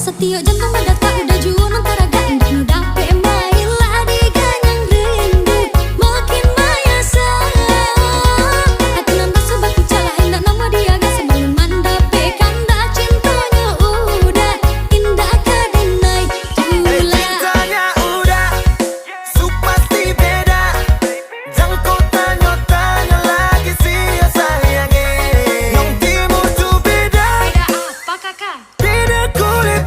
Setio jantung pada tak udah jual antara gak indah nu dape mailah di ganyang rindu makin mayasa hati nanda sobat kucala hendak nama dia gak sebelum mandape kanda cintanya udah indah kadinai jula cintanya udah su pasti beda jangan kau tanya-tanya lagi sih sayangnya yang timur tuh beda apa kakak beda kulit